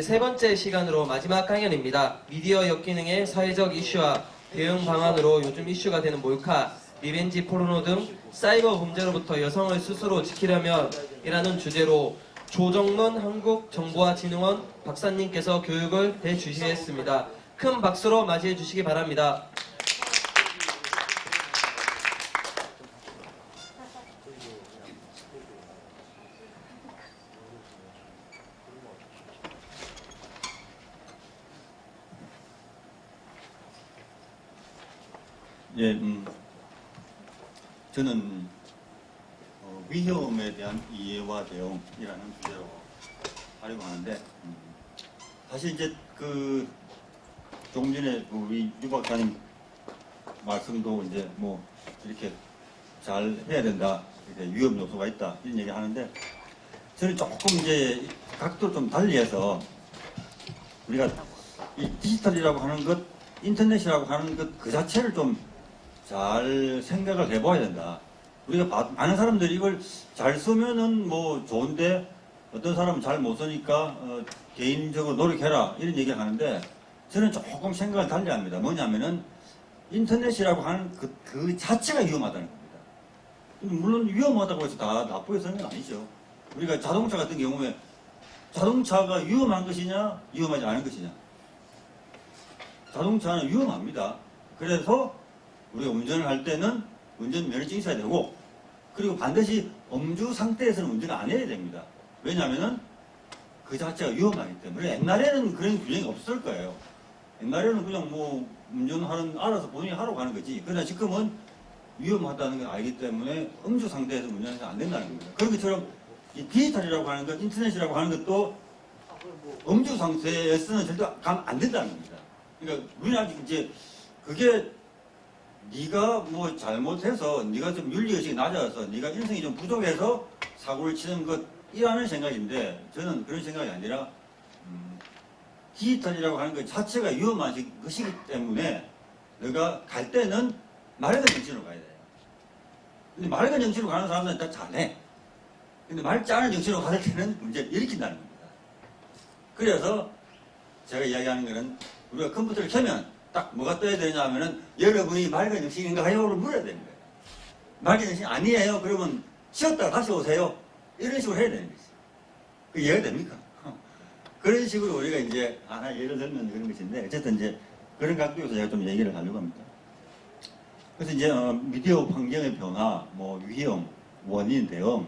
세 번째 시간으로 마지막 강연입니다. 미디어 역기능의 사회적 이슈와 대응 방안으로 요즘 이슈가 되는 몰카, 리벤지 포르노 등 사이버 범죄로부터 여성을 스스로 지키려면 이라는 주제로 조정론 한국정보화진흥원 박사님께서 교육을 해주시겠습니다. 큰 박수로 맞이해 주시기 바랍니다. 예, 저는 위험에 대한 이해와 대응이라는 주제로 하려고 하는데, 사실 이제 조금 전에 우리 유 박사님 말씀도 이제 뭐 이렇게 잘 해야 된다, 이렇게 위험 요소가 있다 이런 얘기 하는데, 저는 조금 이제 각도를 좀 달리해서 우리가 이 디지털이라고 하는 것, 인터넷이라고 하는 것 그 자체를 좀 잘 생각을 해봐야 된다. 우리가 많은 사람들이 이걸 잘 쓰면은 뭐 좋은데 어떤 사람은 잘 못 쓰니까 개인적으로 노력해라 이런 얘기를 하는데, 저는 조금 생각을 달리합니다. 뭐냐면은 인터넷이라고 하는 그 자체가 위험하다는 겁니다. 물론 위험하다고 해서 다 나쁘게 쓰는 건 아니죠. 우리가 자동차 같은 경우에 자동차가 위험한 것이냐 위험하지 않은 것이냐, 자동차는 위험합니다. 그래서 우리가 운전을 할 때는 운전면허증이 있어야 되고, 그리고 반드시 음주 상태에서는 운전을 안 해야 됩니다. 왜냐하면 그 자체가 위험하기 때문에. 옛날에는 그런 규정이 없을 거예요. 옛날에는 그냥 뭐 운전하는 알아서 본인이 하러 가는 거지. 그러나 지금은 위험하다는 걸 알기 때문에 음주 상태에서 운전해서 안 된다는 겁니다. 그런 것처럼 이 디지털이라고 하는 것, 인터넷이라고 하는 것도 음주 상태에서는 절대 가면 안 된다는 겁니다. 그러니까 우리는 아직 이제 그게 네가 뭐 잘못해서, 네가 좀 윤리의식이 낮아서, 네가 인성이 좀 부족해서 사고를 치는 것이라는 생각인데, 저는 그런 생각이 아니라 디지털이라고 하는 것 자체가 위험한 것이기 때문에 너가 갈 때는 맑은 정신으로 가야 돼요. 근데 맑은 정신으로 가는 사람들은 다 잘해. 근데 맑지 않은 정신으로 갈 때는 문제를 일으킨다는 겁니다. 그래서 제가 이야기하는 것은, 우리가 컴퓨터를 켜면 딱 뭐가 떠야 되냐 하면은, 여러분이 맑은 정신인가요?를 물어야 됩니다. 맑은 정신 아니에요. 그러면 쉬었다가 다시 오세요. 이런 식으로 해야 되는 거죠. 그 이해가 됩니까? 그런 식으로 우리가 이제 하나 예를 들면 그런 것인데, 어쨌든 이제 그런 각도에서 제가 좀 얘기를 하려고 합니다. 그래서 이제 미디어 환경의 변화, 뭐 위험, 원인, 대응,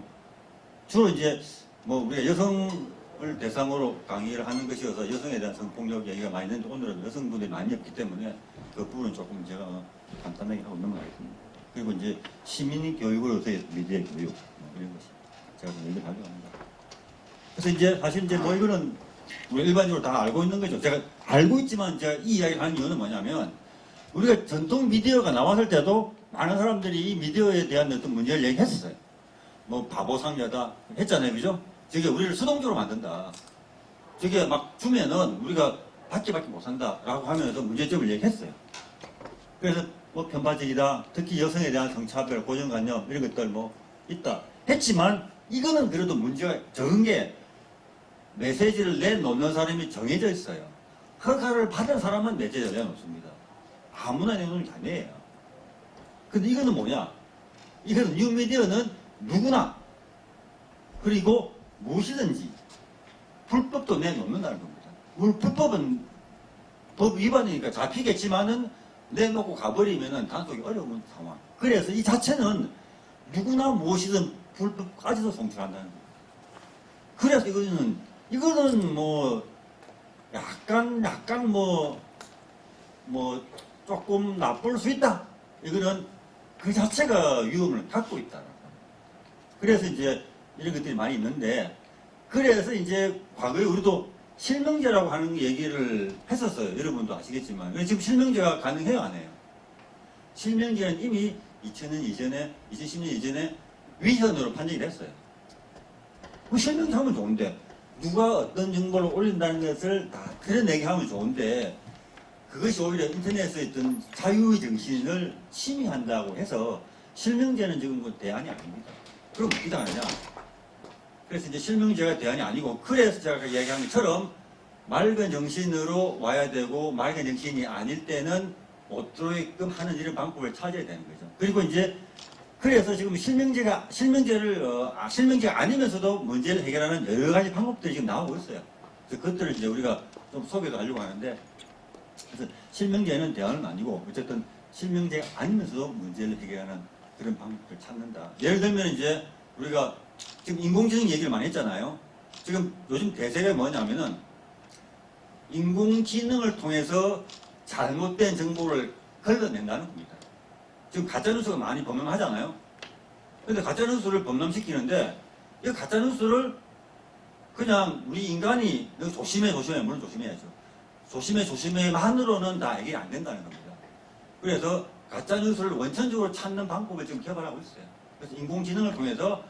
주로 이제 뭐 우리가 여성을 대상으로 강의를 하는 것이어서 여성에 대한 성폭력 얘기가 많이 되는데, 오늘은 여성분들이 많이 없기 때문에 그 부분은 조금 제가 간단하게 하고 넘어가겠습니다. 그리고 이제 시민 교육으로서의 미디어 교육, 이런 것이 제가 좀 얘기를 하려고 합니다. 그래서 이제 사실 이제 뭐 이거는 우리가 일반적으로 다 알고 있는 거죠. 제가 알고 있지만 제가 이 이야기를 하는 이유는 뭐냐면, 우리가 전통 미디어가 나왔을 때도 많은 사람들이 이 미디어에 대한 어떤 문제를 얘기했어요. 뭐 바보 상여다 했잖아요, 그죠? 저게 우리를 수동적으로 만든다. 저게 막 주면은 우리가 받기밖에 못 산다라고 하면서 문제점을 얘기했어요. 그래서 뭐 편파적이다, 특히 여성에 대한 성차별, 고정관념 이런 것들 뭐 있다 했지만, 이거는 그래도 문제가 적은 게 메시지를 내놓는 사람이 정해져 있어요. 허가를 받은 사람은 메시지를 내놓습니다. 아무나 내놓는 게 아니에요. 근데 이거는 뭐냐? 이거는 뉴미디어는 누구나, 그리고 무엇이든지 불법도 내놓는다는 겁니다. 불법은 법 위반이니까 잡히겠지만은 내놓고 가버리면은 단속이 어려운 상황. 그래서 이 자체는 누구나 무엇이든 불법까지도 성취한다는 거예요. 그래서 이거는 뭐 약간 뭐 조금 나쁠 수 있다. 이거는 그 자체가 위험을 갖고 있다. 그래서 이제 이런 것들이 많이 있는데, 그래서 이제 과거에 우리도 실명제라고 하는 얘기를 했었어요. 여러분도 아시겠지만. 지금 실명제가 가능해요, 안 해요? 실명제는 이미 2000년 이전에, 2010년 이전에 위헌으로 판정이 됐어요. 실명제 하면 좋은데, 누가 어떤 정보를 올린다는 것을 다 드러내게 하면 좋은데, 그것이 오히려 인터넷에 있던 자유의 정신을 침해한다고 해서 실명제는 지금 뭐 대안이 아닙니다. 그럼 어떻게 하느냐? 그래서 이제 실명제가 대안이 아니고, 그래서 제가 이야기한 것처럼 맑은 정신으로 와야 되고 맑은 정신이 아닐 때는 못 들어오게끔 하는 이런 방법을 찾아야 되는 거죠. 그리고 이제 그래서 지금 실명제가 아니면서도 문제를 해결하는 여러 가지 방법들이 지금 나오고 있어요. 그래서 그것들을 이제 우리가 좀 소개도 하려고 하는데, 그래서 실명제는 대안은 아니고 어쨌든 실명제가 아니면서도 문제를 해결하는 그런 방법을 찾는다. 예를 들면 이제 우리가 지금 인공지능 얘기를 많이 했잖아요. 지금 요즘 대세가 뭐냐면은 인공지능을 통해서 잘못된 정보를 걸러낸다는 겁니다. 지금 가짜뉴스가 많이 범람하잖아요. 근데 가짜뉴스를 범람시키는데 이 가짜뉴스를 그냥 우리 인간이 너 조심해 물론 조심해야죠. 조심해만으로는 다 해결이 안 된다는 겁니다. 그래서 가짜뉴스를 원천적으로 찾는 방법을 지금 개발하고 있어요. 그래서 인공지능을 통해서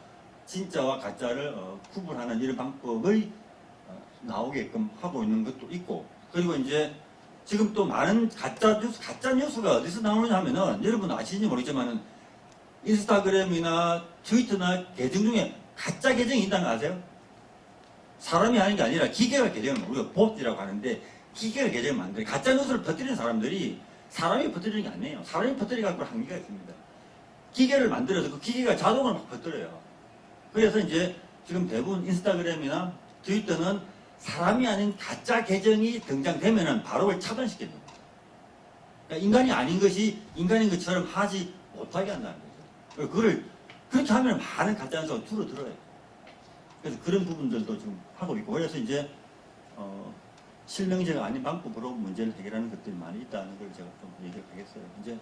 진짜와 가짜를 구분하는 이런 방법을 나오게끔 하고 있는 것도 있고, 그리고 이제 지금 또 많은 가짜뉴스가 어디서 나오느냐 하면은 여러분 아시는지 모르겠지만은 인스타그램이나 트위터나 계정 중에 가짜 계정이 있다는 거 아세요? 사람이 하는 게 아니라 기계가 계정을 우리가 봇이라고 하는데 기계가 계정을 만들어 가짜뉴스를 퍼뜨리는 사람들이 사람이 퍼뜨리는 게 아니에요. 사람이 퍼뜨리고 한계가 있습니다. 기계를 만들어서 그 기계가 자동으로 막 퍼뜨려요. 그래서 이제 지금 대부분 인스타그램이나 트위터는 사람이 아닌 가짜 계정이 등장되면은 바로 그걸 차단시키는 겁니다. 그러니까 인간이 아닌 것이 인간인 것처럼 하지 못하게 한다는 거죠. 그걸 그렇게 하면 많은 가짜뉴스가 줄어들어요. 그래서 그런 부분들도 지금 하고 있고, 그래서 이제 실명제가 아닌 방법으로 문제를 해결하는 것들이 많이 있다는 걸 제가 좀 얘기를 하겠어요. 이제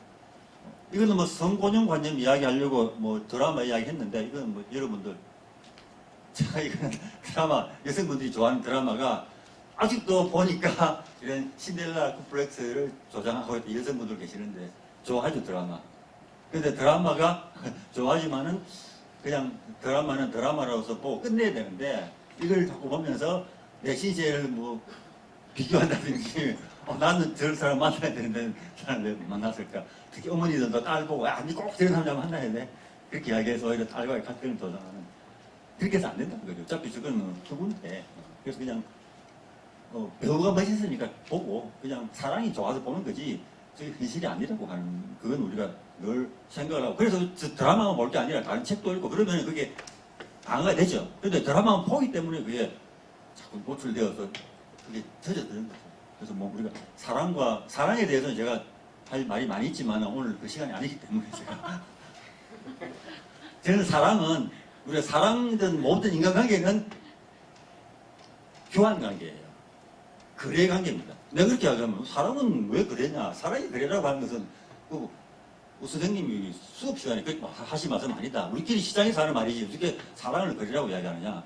이거는 뭐 성고용 관념 이야기하려고 뭐 드라마 이야기했는데, 이거는 뭐 여러분들 제가 이거는 드라마 여성분들이 좋아하는 드라마가 아직도 보니까 이런 신데렐라 콤플렉스를 조장하고 있는 여성분들 계시는데 좋아하죠, 드라마. 근데 드라마가 좋아하지만은 그냥 드라마는 드라마로서 보고 끝내야 되는데 이걸 자꾸 보면서 내 신세를 뭐 비교한다든지 나는 저런 사람 만나야 되는데 나는 왜 만났을까. 특히 어머니들도 딸 보고 아니 꼭 저런 사람 만나야 돼. 그렇게 이야기해서 오히려 딸과의 갈등을 조장하는. 그렇게 해서 안 된다는 거죠. 어차피 저거는 부분인데. 그래서 그냥 배우가 멋있으니까 보고 그냥 사랑이 좋아서 보는 거지 저게 현실이 아니라고 하는, 그건 우리가 늘 생각을 하고, 그래서 저 드라마만 볼 게 아니라 다른 책도 읽고 그러면 그게 방어가 되죠. 그런데 드라마만 보기 때문에 그게 자꾸 노출되어서 그게 젖어드는 거죠. 그래서 뭐 우리가 사랑에 대해서는 제가 할 말이 많이 있지만 오늘 그 시간이 아니기 때문에 제가 저는 사랑은 우리가 사랑이든 뭐든 인간관계는 교환 관계예요. 거래 관계입니다. 내가 그렇게 하자면 사랑은 왜 거래냐? 사랑이 거래라고 하는 것은 그 선생님이 수업 시간에 그렇게 하신 말씀 아니다. 우리끼리 시장에서 하는 말이지 어떻게 사랑을 거래라고 이야기하느냐?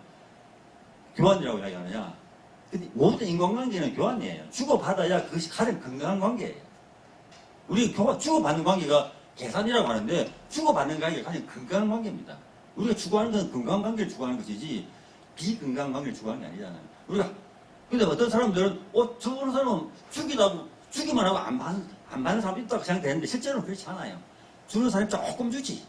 교환이라고 이야기하느냐? 근데 모든 인간관계는 교환이에요. 주고받아야 그것이 가장 건강한 관계예요. 우리 주고받는 관계가 계산이라고 하는데 주고받는 관계가 가장 건강한 관계입니다. 우리가 추구하는 건 건강한 관계를 추구하는 것이지 비건강한 관계를 추구하는 게 아니잖아요. 우리가 근데 어떤 사람들은 저런 사람은 주기만 하고 안 받는 사람도 있다고 생각되는데 실제로는 그렇지 않아요. 주는 사람이 조금 주지.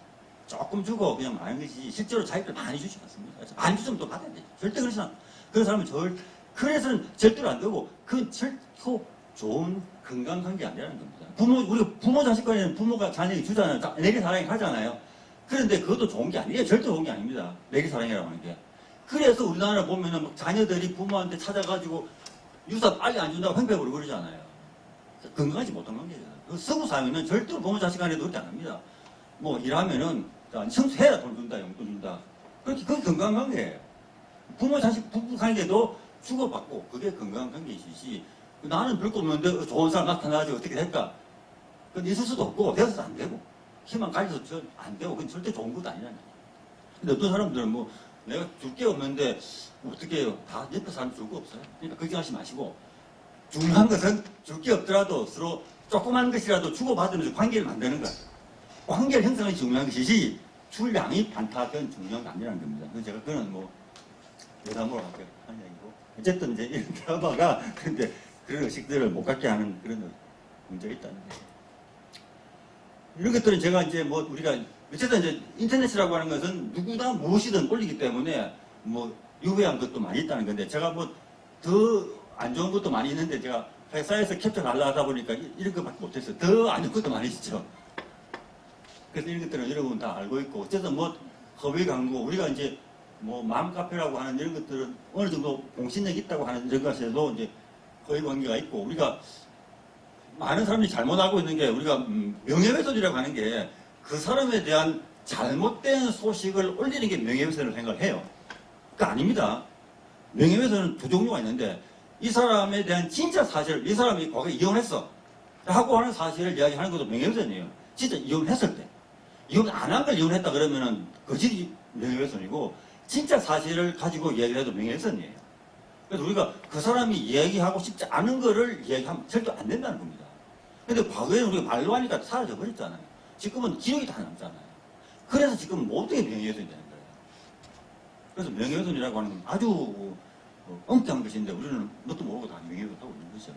조금 주고 그냥 많은 것이지 실제로 자기들 많이 주지 않습니다. 많이 주면 또 받아야 돼. 절대 그렇지 않아. 그런 사람은 그래서는 절대로 안 되고 그건 절대 좋은 건강관계 아니라는 겁니다. 우리가 부모 자식 간에는 부모가 자녀에게 주잖아요. 내리 사랑이 하잖아요. 그런데 그것도 좋은 게 아니에요. 절대 좋은 게 아닙니다. 내리 사랑이라고 하는 게. 그래서 우리나라 보면은 막 자녀들이 부모한테 찾아가지고 유사 빨리 안 준다고 횡패부르고 그러잖아요. 건강하지 못한 관계잖아요. 서구 사회는 절대로 부모 자식 간에도 그렇게 안 합니다. 뭐 일하면은 청소해야 돈 준다, 용돈 준다. 그게 건강한 관계예요. 부모 자식 부부 관계도 주고받고 그게 건강한 관계이시지. 나는 별거 없는데 좋은 사람 나타나가지고 어떻게 될까? 그건 있을 수도 없고 되어서도 안 되고 희망 가져서 안 되고 그건 절대 좋은 것도 아니라는 거예요. 근데 어떤 사람들은 뭐 내가 줄 게 없는데 어떻게 해요? 다 옆에 사람 줄 거 없어요. 그러니까 걱정하지 마시고 중요한 것은 줄 게 없더라도 서로 조그만 것이라도 주고받으면서 관계를 만드는 거예요. 관계를 형성하는 게 중요한 것이지 출량이 많다든 중요한 게 아니라는 겁니다. 그래서 제가 그거는 뭐 여담으로 하는 얘기고 어쨌든 이제 이런 드라마가 근데 그런 의식들을 못 갖게 하는 그런 문제가 있다는 거죠. 이런 것들은 제가 이제 뭐 우리가 어쨌든 이제 인터넷이라고 하는 것은 누구나 무엇이든 올리기 때문에 뭐 유해한 것도 많이 있다는 건데 제가 뭐 더 안 좋은 것도 많이 있는데 제가 회사에서 캡처를 하다 보니까 이런 것밖에 못했어요. 더 안 좋은 것도 많이 있죠. 그래서 이런 것들은 여러분 다 알고 있고, 어쨌든 뭐 허위 광고, 우리가 이제 뭐 맘카페라고 하는 이런 것들은 어느 정도 공신력이 있다고 하는 이런 것에도 이제 허위 관계가 있고, 우리가 많은 사람들이 잘못 알고 있는 게, 우리가 명예훼손이라고 하는 게 그 사람에 대한 잘못된 소식을 올리는 게 명예훼손을 생각을 해요. 그거 아닙니다. 명예훼손은 두 종류가 있는데, 이 사람에 대한 진짜 사실, 이 사람이 과거에 이혼했어 하고 하는 사실을 이야기하는 것도 명예훼손이에요. 진짜 이혼했을 때. 이혼 안 한 걸 이혼했다 그러면은 거짓 명예훼손이고, 진짜 사실을 가지고 이야기를 해도 명예훼손이에요. 그래서 우리가 그 사람이 이야기하고 싶지 않은 거를 이야기하면 절대 안 된다는 겁니다. 근데 과거에는 우리가 말로 하니까 사라져 버렸잖아요. 지금은 기억이 다 남잖아요. 그래서 지금 모든 게 명예훼손이 되는 거예요. 그래서 명예훼손이라고 하는 건 아주 엄청난 것인데, 우리는 뭣도 모르고 다 명예훼손하고 있는 거죠.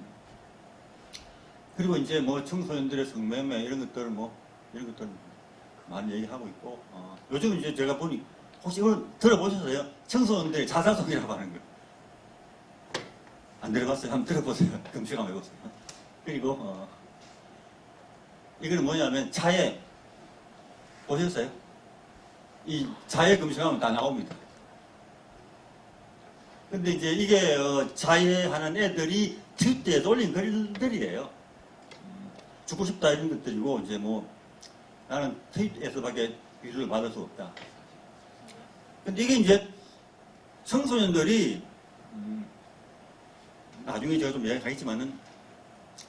그리고 이제 뭐 청소년들의 성매매 이런 것들 이런 것들 많이 얘기하고 있고, 요즘 이제 제가 보니, 혹시 이걸 들어보셨어요? 청소년들의 자살송이라고 하는 거. 안 들어봤어요? 한번 들어보세요. 검색 한번 해보세요. 그리고 이거는 뭐냐면 자해. 보셨어요? 이 자해 검색하면 다 나옵니다. 근데 이제 이게 자해하는 애들이 트윗에 올린 글들이에요. 죽고 싶다 이런 것들이고, 이제 뭐 나는 트윗에서밖에 위로를 받을 수 없다. 근데 이게 이제 청소년들이 나중에 제가 좀 이야기하겠지만은,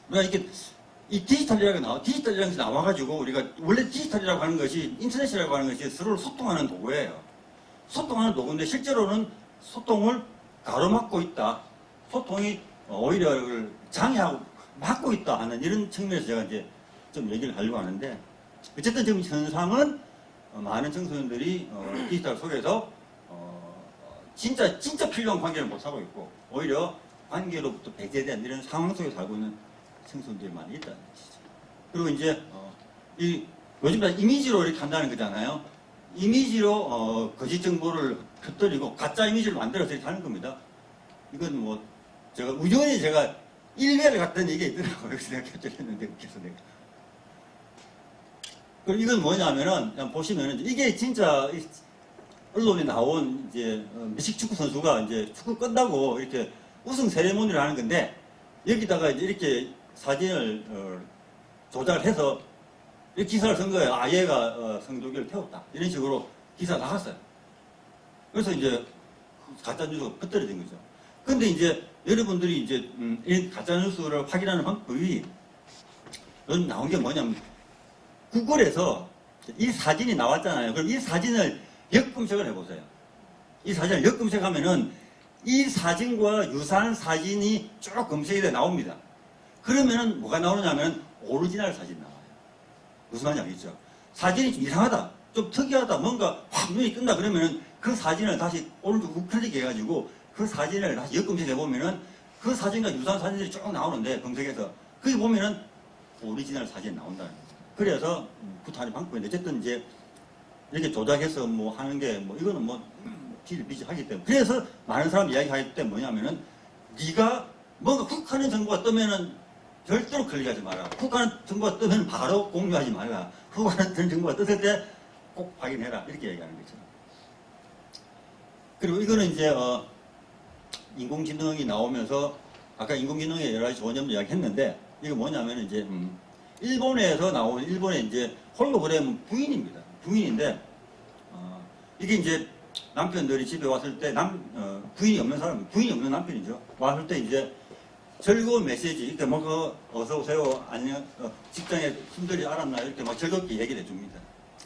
우리가 이게 이 디지털이라는 것이 나와가지고, 우리가 원래 디지털이라고 하는 것이, 인터넷이라고 하는 것이 서로 소통하는 도구예요. 소통하는 도구인데, 실제로는 소통을 가로막고 있다. 소통이 오히려 장애하고 막고 있다 하는 이런 측면에서 제가 이제 좀 얘기를 하려고 하는데, 어쨌든 지금 현상은 많은 청소년들이 디지털 속에서 진짜 필요한 관계를 못 하고 있고, 오히려 관계로부터 배제된 이런 상황 속에 살고 있는 청소년들이 많이 있다는 것이죠. 그리고 이제 요즘 이미지로 이렇게 한다는 거잖아요. 이미지로 거짓 정보를 펴뜨리고 가짜 이미지를 만들어서 이렇게 하는 겁니다. 이건 뭐 제가 우연히 제가 일베를 갔던 얘기가 있더라고요. 여기서 내가 캡처했는데, 그래서 내가. 그리고 이건 뭐냐면은, 그냥 보시면은, 이게 진짜 언론에 나온 이제 미식 축구 선수가 이제 축구 끝나고 이렇게 우승 세레모니를 하는 건데, 여기다가 이제 이렇게 사진을 조작을 해서 이 기사를 쓴 거예요. 아, 얘가 성조기를 태웠다. 이런 식으로 기사 나갔어요. 그래서 이제 가짜뉴스가 퍼뜨려진 거죠. 근데 이제 여러분들이 이제 이 가짜뉴스를 확인하는 방법이 요즘 나온 게 뭐냐면, 구글에서 이 사진이 나왔잖아요. 그럼 이 사진을 역검색을 해보세요. 이 사진을 역검색하면은 이 사진과 유사한 사진이 쭉 검색이 돼 나옵니다. 그러면은 뭐가 나오냐면 오리지널 사진 나와요. 무슨 말인지 알겠죠? 사진이 좀 이상하다, 좀 특이하다, 뭔가 확 눈이 뜬다 그러면은 그 사진을 다시 오른쪽 우클릭 해가지고 그 사진을 다시 역검색해 보면은 그 사진과 유사한 사진들이 쭉 나오는데, 검색해서 거기 보면은 오리지널 사진이 나온다는 거죠. 그래서 구타하는 방법인데, 어쨌든 이제 이렇게 조작해서 뭐 하는 게 뭐 이거는 뭐 비일비재하기 때문에, 그래서 많은 사람이 이야기하기 때문에 뭐냐면은, 네가 뭔가 훅 하는 정보가 뜨면은 절대로 클릭하지 마라. 훅 하는 정보가 뜨면 바로 공유하지 말라. 훅 하는 정보가 떴을 때 꼭 확인해라. 이렇게 얘기하는 거죠. 그리고 이거는 이제 인공지능이 나오면서, 아까 인공지능의 여러 가지 좋은 점을 이야기했는데, 이거 뭐냐면 이제 일본에서 나온, 일본의 이제 홀로그램 부인입니다. 부인인데, 이게 이제 남편들이 집에 왔을 때 부인이 없는 사람, 부인이 없는 남편이죠. 왔을 때 이제 즐거운 메시지, 이렇게 뭐 어서 오세요, 안녕, 직장에 힘들이 알았나, 이렇게 막 즐겁게 얘기를 해줍니다.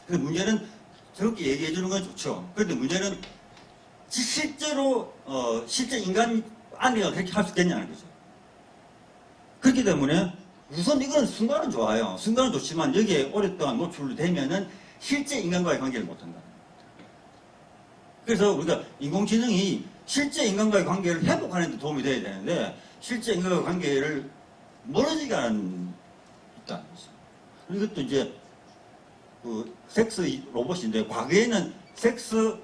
근데 문제는 저렇게 얘기해 주는 건 좋죠. 그런데 문제는 실제로 실제 인간 아내가 그렇게 할 수 있겠냐는 거죠. 그렇기 때문에 우선 이건 순간은 좋아요. 순간은 좋지만 여기에 오랫동안 노출이 되면은 실제 인간과의 관계를 못한다. 그래서 우리가 인공지능이 실제 인간과의 관계를 회복하는 데 도움이 돼야 되는데, 실제 인간과의 관계를 멀어지게 하는 있다는 거죠. 이것도 이제 섹스 로봇인데, 과거에는 섹스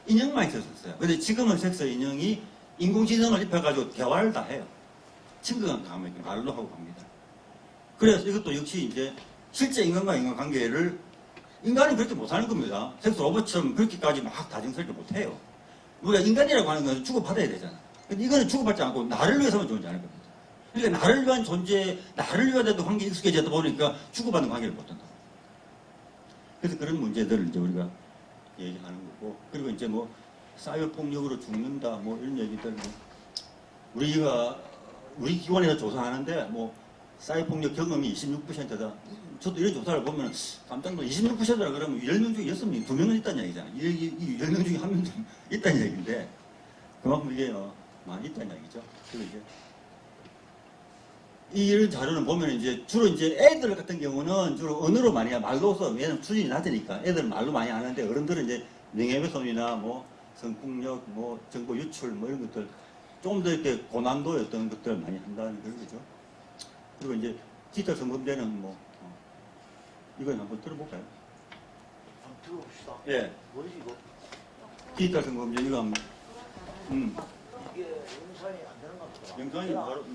인형만 있었어요. 근데 지금은 섹스 인형이 인공지능을 입혀가지고 대화를 다 해요. 친근한 감을 말로 하고 갑니다. 그래서 이것도 역시 이제 실제 인간과 인간 관계를 인간이 그렇게 못하는 겁니다. 섹스 로봇처럼 그렇게까지 막 다정스럽게 못해요. 우리가 인간이라고 하는 것은 주고받아야 되잖아. 근데 이거는 주고받지 않고 나를 위해서만 존재하는 겁니다. 그러니까 나를 위한 존재, 나를 위한 관계에 익숙해지다 보니까 주고받는 관계를 못한다. 그래서 그런 문제들을 이제 우리가 얘기하는 거고, 그리고 이제 뭐 사이버 폭력으로 죽는다, 뭐 이런 얘기들, 뭐 우리 기관에서 조사하는데 뭐 사이버 폭력 경험이 26%다. 저도 이런 조사를 보면 깜짝 놀라. 26%라 그러면 10명 중에 6명, 2명은 있다는 얘기잖아. 이 10명 중에 1명 있다는 얘기인데 그만큼 이게 많이 있다는 얘기죠. 그리고 이제 이런 자료는 보면 이제 주로 이제 애들 같은 경우는 주로 언어로 많이 말로써 왜냐면 수준이 낮으니까 애들은 말로 많이 하는데 어른들은 이제 명예훼손이나 뭐 성폭력, 뭐 정보 유출 뭐 이런 것들 조금 더 이렇게 고난도였던 것들을 많이 한다는 그런 거죠. 그리고 이제 디지털 성범죄는 뭐 이건 한번 들어볼까요? 한번 들어봅시다. 예. 뭐지 이거? 디지털 성범죄 이거 한번 이게 영상이 안 되는 것 같더라. 영상이 바로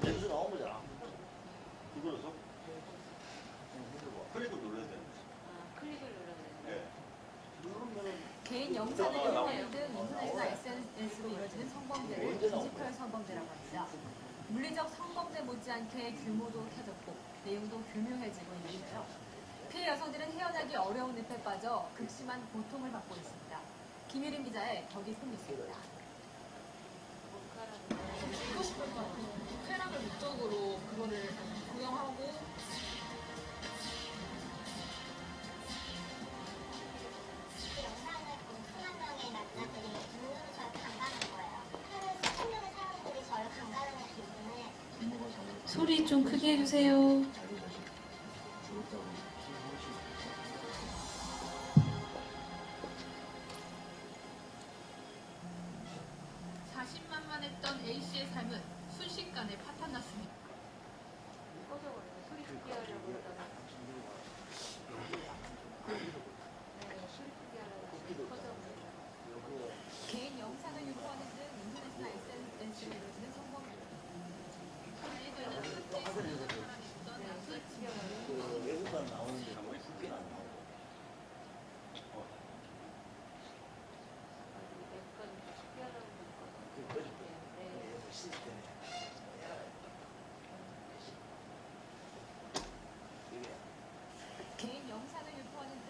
여기서 나온 거잖아. 이걸로서 클릭을 눌러야 돼요. 클릭을 눌러야 되는데 예. 누르면은 개인 영상을 이용하는 등 인터넷이나 SNS로 이루어지는 성범죄를 디지털 성범죄라고 합니다. 물리적 성범죄 못지않게 규모도 커졌고 내용도 교묘해지고 있는데요. 피해 여성들은 헤어나기 어려운 늪에 빠져 극심한 고통을 받고 있습니다. 김유림 기자의 더 깊은 뉴스입니다. 쾌락을 목적으로 그거를 구형하고 영상을 5천만 명의 남자들이 눈으로 저를 강간한 거예요. 하루에 수천 명의 사람들이 저를 강간하는 기분을 소리 좀 크게 해주세요. 자신만만했던 A씨의 삶은 순식간에 파탄났습니다. 꺼져버려요. 소리 크게 하려고 그러다가 소리 크게 하려고 꺼져버려요. 개인 영상을 유포하는 등 인터넷이나 SNS로 이루어지는 성범죄. 아이들은 그때 사람이 있던 약속 그 외국만 나오는데 그게 안 나와. 약간 크게 하려고 그 꺼져. 네. 시스템에. 이게 개인 영상을 유포하는 등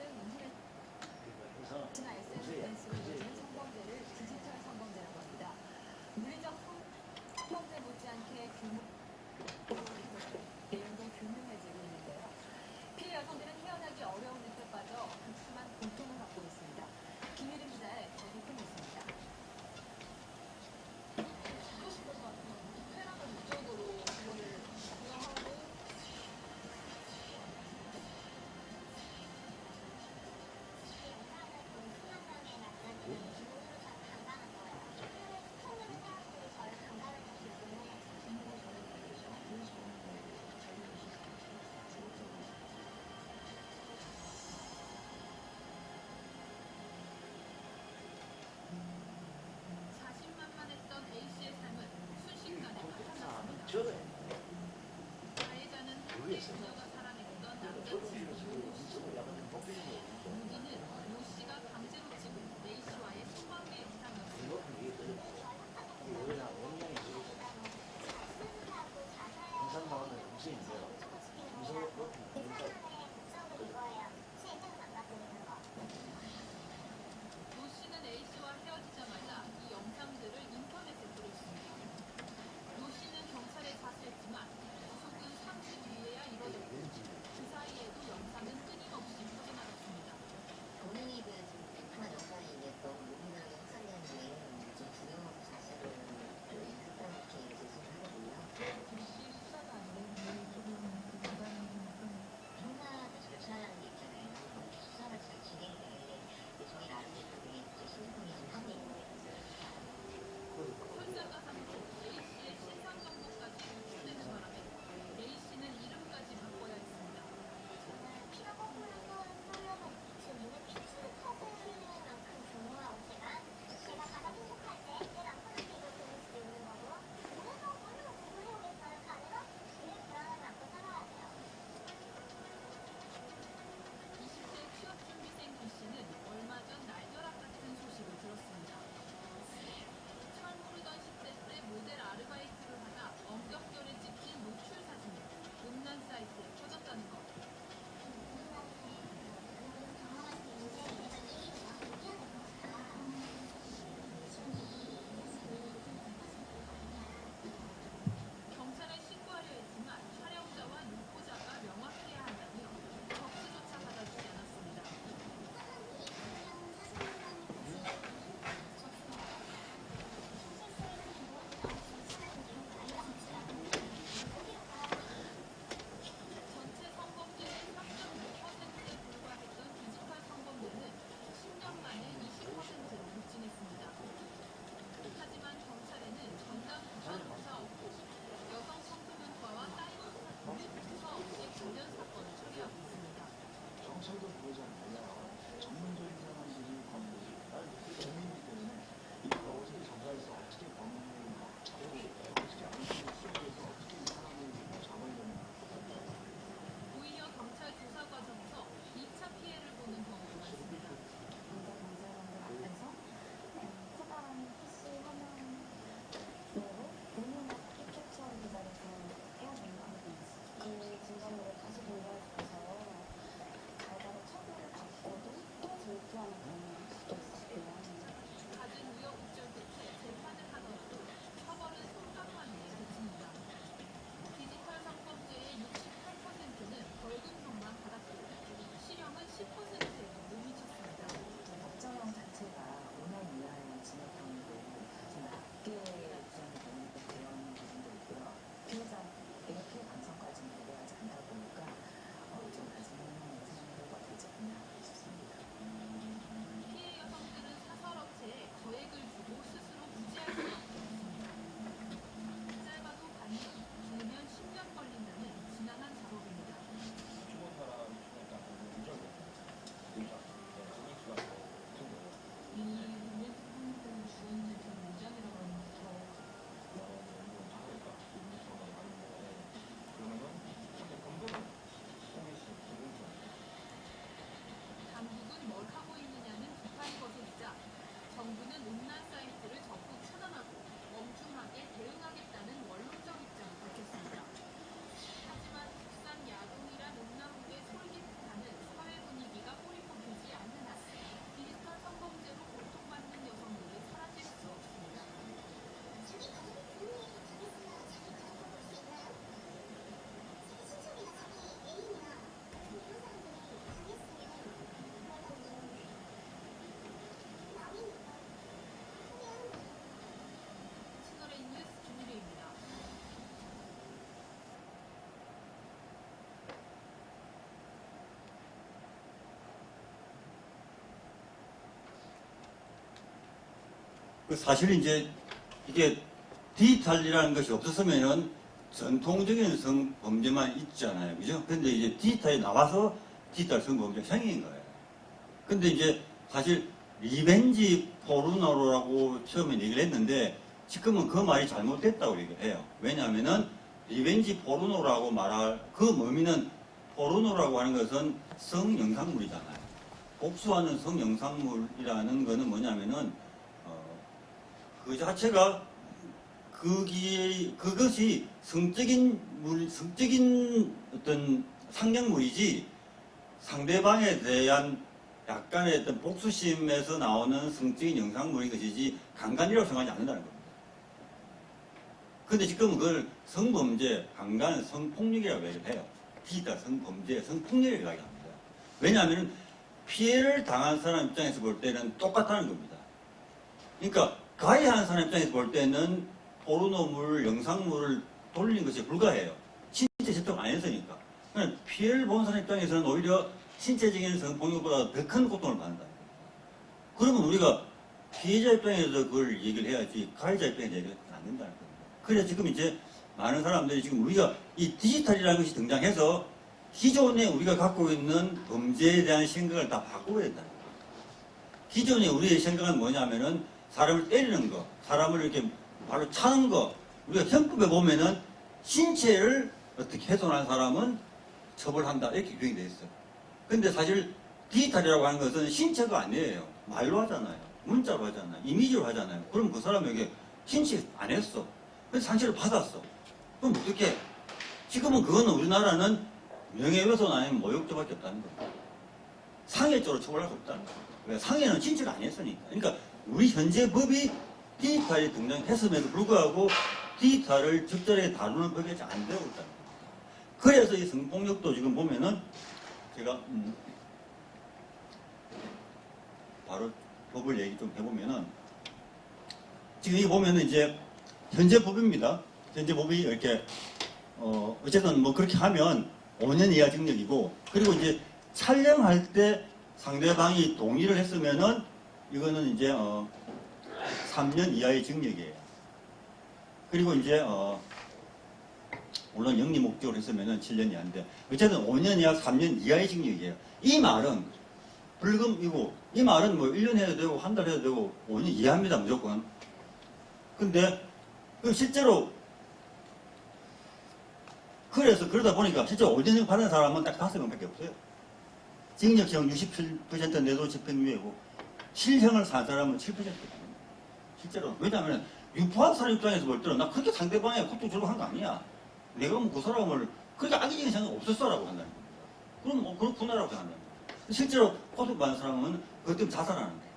음란 사이트를 적극 차단하고 엄중하게 대응하겠다는 원론적 입장을 밝혔습니다. 하지만 국산 야동이란 음란물의 솔깃하는 사회 분위기가 꼬리 뽑히지 않는 한 디지털 성범죄로 고통받는 여성들이 사라질 수 없습니다. 자기 가족의 부모에게 전했으면 자기 가족을 볼 수 있나요? 자기 친척이나 자기 애인이나 이런 사람들이 당했으면 남이 후회하는 거죠. 채널A 뉴스 김유리입니다. 그 사실 이제 이게 디지털이라는 것이 없었으면은 전통적인 성범죄만 있잖아요. 그죠? 근데 이제 디지털이 나와서 디지털 성범죄가 생긴 거예요. 근데 이제 사실 리벤지 포르노라고 처음에 얘기를 했는데 지금은 그 말이 잘못됐다고 얘기를 해요. 왜냐하면은 리벤지 포르노라고 말할 그 의미는 포르노라고 하는 것은 성영상물이잖아요. 복수하는 성영상물이라는 거는 뭐냐면은 그 자체가 그것이 성적인 어떤 상냥물이지 상대방에 대한 약간의 어떤 복수심에서 나오는 성적인 영상물인 것이지 강간이라고 생각하지 않는다는 겁니다. 근데 지금은 그걸 성범죄, 강간, 성폭력이라고 얘기를 해요. 디지털 성범죄, 성폭력이라고 합니다. 왜냐하면 피해를 당한 사람 입장에서 볼 때는 똑같다는 겁니다. 그러니까 가해한 사람 입장에서 볼 때는 포르노물, 영상물을 돌리는 것이 불가해요. 신체 접촉 안 했으니까. 그러니까 피해를 본 사람 입장에서는 오히려 신체적인 성폭력보다 더 큰 고통을 받는다. 그러면 우리가 피해자 입장에서 그걸 얘기를 해야지 가해자 입장에서 얘기를 안 된다는 겁니다. 그래서 지금 이제 많은 사람들이 지금 우리가 이 디지털이라는 것이 등장해서 기존에 우리가 갖고 있는 범죄에 대한 생각을 다 바꿔야 된다는 거예요. 기존에 우리의 생각은 뭐냐면은 사람을 때리는 거, 사람을 이렇게 바로 차는 거, 우리가 형법에 보면은 신체를 어떻게 훼손한 사람은 처벌한다 이렇게 규정이 되어 있어요. 근데 사실 디지털이라고 하는 것은 신체가 아니에요. 말로 하잖아요. 문자로 하잖아요. 이미지로 하잖아요. 그럼 그 사람에게 신체 안 했어. 그래서 상처를 받았어. 그럼 어떻게? 지금은 그거는 우리나라는 명예훼손 아니면 모욕죄밖에 없다는 거예요. 상해죄로 처벌할 수 없다는 거예요. 왜? 상해는 신체가 아니었으니까. 그러니까 우리 현재 법이 디지털이 등장했음에도 불구하고 디지털을 적절하게 다루는 법이 안 되고 있다는 겁니다. 그래서 이 성폭력도 지금 보면은 제가 바로 법을 얘기 좀 해보면은 지금 이 보면은 이제 현재 법입니다. 현재 법이 이렇게 어쨌든 뭐 그렇게 하면 5년 이하 징역이고 그리고 이제 촬영할 때 상대방이 동의를 했으면은 이거는 이제 3년 이하의 징역이에요. 그리고 이제 물론 영리 목적으로 했으면은 7년 이하인데 어쨌든 5년 이하, 3년 이하의 징역이에요. 이 말은 불금이고 이 말은 뭐 1년 해도 되고 한 달 해도 되고 5년 이하입니다 무조건. 근데 실제로 그래서 그러다 보니까 실제로 5년 받은 사람은 딱 5명밖에 없어요. 징역형 67% 내도 집행유예고 실형을 산 사람은 7%입니다. 실제로. 왜냐하면 유포한 사람 입장에서 볼 때는 나 그렇게 상대방에 고통 주려고 한 거 아니야. 내가 뭐 그 사람을 그렇게 악의적인 생각 없었어라고 한다는 겁니다. 그럼 뭐 그렇구나라고 생각한다는 겁니다. 실제로 고통받은 사람은 그것 때문에 자살하는 거예요.